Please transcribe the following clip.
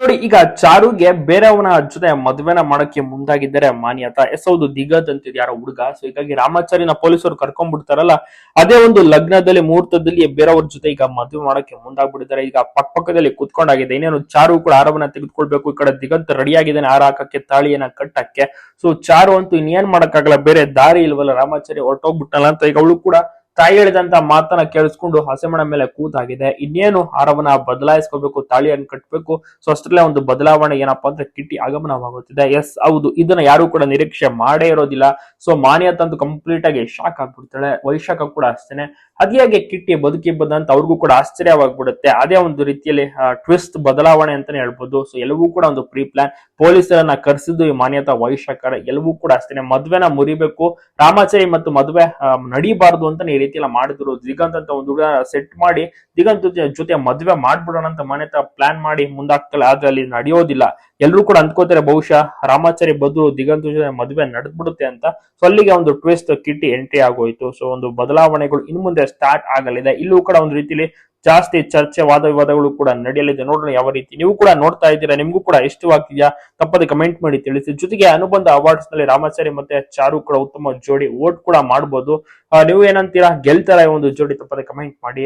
ನೋಡಿ, ಈಗ ಚಾರುಗೆ ಬೇರೆಯವನ ಜೊತೆ ಮದುವೆನ ಮಾಡಕ್ಕೆ ಮುಂದಾಗಿದ್ದಾರೆ ಮಾನ್ಯತಾ. ಎಸ್ ಹೌದು, ದಿಗದ್ ಅಂತಿದ್ ಯಾರೋ ಹುಡುಗ. ಸೊ ಹೀಗಾಗಿ ರಾಮಾಚಾರಿನ ಪೊಲೀಸರು ಕರ್ಕೊಂಡ್ ಬಿಡ್ತಾರಲ್ಲ, ಅದೇ ಒಂದು ಲಗ್ನದಲ್ಲಿ ಮುಹೂರ್ತದಲ್ಲಿ ಬೇರೆಯವ್ರ ಜೊತೆ ಈಗ ಮದುವೆ ಮಾಡಕ್ಕೆ ಮುಂದಾಗ್ಬಿಟ್ಟಿದ್ದಾರೆ. ಈಗ ಪಕ್ಕದಲ್ಲಿ ಕುತ್ಕೊಂಡಾಗಿದೆ. ಇನ್ನೇನು ಚಾರು ಕೂಡ ಆರವನ್ನ ತೆಗೆದುಕೊಳ್ಬೇಕು. ಈ ಕಡೆ ದಿಗಂತ್ ರೆಡಿ ಆಗಿದ್ದಾನೆ ಹಾರ ಹಾಕಕ್ಕೆ, ತಾಳಿಯನ್ನ ಕಟ್ಟಕ್ಕೆ. ಸೊ ಚಾರು ಅಂತೂ ಇನ್ನೇನ್ ಮಾಡಕ್ಕಾಗಲ್ಲ, ಬೇರೆ ದಾರಿ ಇಲ್ವಲ್ಲ, ರಾಮಾಚಾರಿ ಹೊರಟೋಗ್ಬಿಟ್ಟಲ್ಲ ಅಂತ ಈಗ ಅವಳು ಕೂಡ ತಾಯಿ ಹೇಳಿದಂತ ಮಾತನ್ನ ಕೇಳಿಸ್ಕೊಂಡು ಹಸೆಮಣ ಮೇಲೆ ಕೂತಾಗಿದೆ. ಇನ್ನೇನು ಹಾರವನ್ನ ಬದಲಾಯಿಸ್ಕೋಬೇಕು, ತಾಳಿಯನ್ನು ಕಟ್ಟಬೇಕು. ಸೊ ಅಷ್ಟರಲ್ಲೇ ಒಂದು ಬದಲಾವಣೆ ಏನಪ್ಪಾ ಅಂದ್ರೆ ಕಿಟ್ಟಿ ಆಗಮನವಾಗುತ್ತಿದೆ. ಎಸ್ ಹೌದು, ಇದನ್ನ ಯಾರು ಕೂಡ ನಿರೀಕ್ಷೆ ಮಾಡೇ ಇರೋದಿಲ್ಲ. ಸೊ ಮಾನ್ಯತಾ ಅಂತೂ ಕಂಪ್ಲೀಟ್ ಆಗಿ ಶಾಕ್ ಆಗ್ಬಿಡ್ತಾಳೆ. ವೈಶಾಖ ಕೂಡ ಅಷ್ಟೇನೆ. ಅದ್ಯಾಗೆ ಕಿಟ್ಟಿ ಬದುಕಿಬ್ಬದ ಅಂತ ಅವ್ರಿಗೂ ಕೂಡ ಆಶ್ಚರ್ಯವಾಗ್ಬಿಡುತ್ತೆ. ಅದೇ ಒಂದು ರೀತಿಯಲ್ಲಿ ಟ್ವಿಸ್ಟ್ ಬದಲಾವಣೆ ಅಂತಾನೆ ಹೇಳ್ಬೋದು. ಸೊ ಎಲ್ಲವೂ ಕೂಡ ಒಂದು ಪ್ರೀ ಪ್ಲಾನ್. ಪೊಲೀಸರನ್ನ ಕರೆಸಿದ್ದು ಈ ಮಾನ್ಯತಾ ವೈಶಾಖರ ಎಲ್ಲವೂ ಕೂಡ ಅಷ್ಟೇನೆ. ಮದ್ವೆನ ಮುರಿಬೇಕು, ರಾಮಾಚಾರಿ ಮತ್ತು ಮದ್ವೆ ನಡೀಬಾರ್ದು ಅಂತ ಈ ರೀತಿ ಎಲ್ಲ ಮಾಡಿದ್ರು. ದಿಗಂತ್ ಅಂತ ಒಂದು ಹುಡುಗ ಸೆಟ್ ಮಾಡಿ ದಿಗಂತ್ ಜೊತೆ ಮದ್ವೆ ಮಾಡ್ಬಿಡೋಣ ಅಂತ ಮಾನ್ಯತಾ ಪ್ಲಾನ್ ಮಾಡಿ ಮುಂದಾಗ್ತಲ್ಲ. ಆದ್ರೆ ಅಲ್ಲಿ ನಡೆಯೋದಿಲ್ಲ. ಎಲ್ರು ಕೂಡ ಅಂದ್ಕೋತಾರೆ ಬಹುಶಃ ರಾಮಾಚಾರಿ ಬದಲು ದಿಗಂತ್ ಜೊತೆ ಮದ್ವೆ ನಡೆದ್ಬಿಡುತ್ತೆ ಅಂತ. ಸೊ ಅಲ್ಲಿಗೆ ಒಂದು ಟ್ವಿಸ್ಟ್ ಕಿಟ್ಟಿ ಎಂಟ್ರಿ ಆಗೋಯ್ತು. ಸೊ ಒಂದು ಬದಲಾವಣೆಗಳು ಇನ್ನು ಮುಂದೆ ಸ್ಟಾರ್ಟ್ ಆಗಲಿದೆ. ಇಲ್ಲೂ ಕೂಡ ಒಂದು ರೀತಿಲಿ ಜಾಸ್ತಿ ಚರ್ಚೆ, ವಾದ ವಿವಾದಗಳು ಕೂಡ ನಡೆಯಲಿದೆ. ನೋಡೋಣ ಯಾವ ರೀತಿ. ನೀವು ಕೂಡ ನೋಡ್ತಾ ಇದ್ದೀರಾ, ನಿಮ್ಗೂ ಕೂಡ ಇಷ್ಟವಾಗ್ತಿದ್ಯಾ? ತಪ್ಪದೆ ಕಮೆಂಟ್ ಮಾಡಿ ತಿಳಿಸಿ. ಜೊತೆಗೆ ಅನುಬಂಧ ಅವಾರ್ಡ್ಸ್ ನಲ್ಲಿ ರಾಮಾಚಾರಿ ಮತ್ತೆ ಚಾರು ಕೂಡ ಉತ್ತಮ ಜೋಡಿ, ವೋಟ್ ಕೂಡ ಮಾಡಬಹುದು. ನೀವು ಏನಂತೀರಾ, ಗೆಲ್ತಾರ ಒಂದು ಜೋಡಿ? ತಪ್ಪದೆ ಕಮೆಂಟ್ ಮಾಡಿ.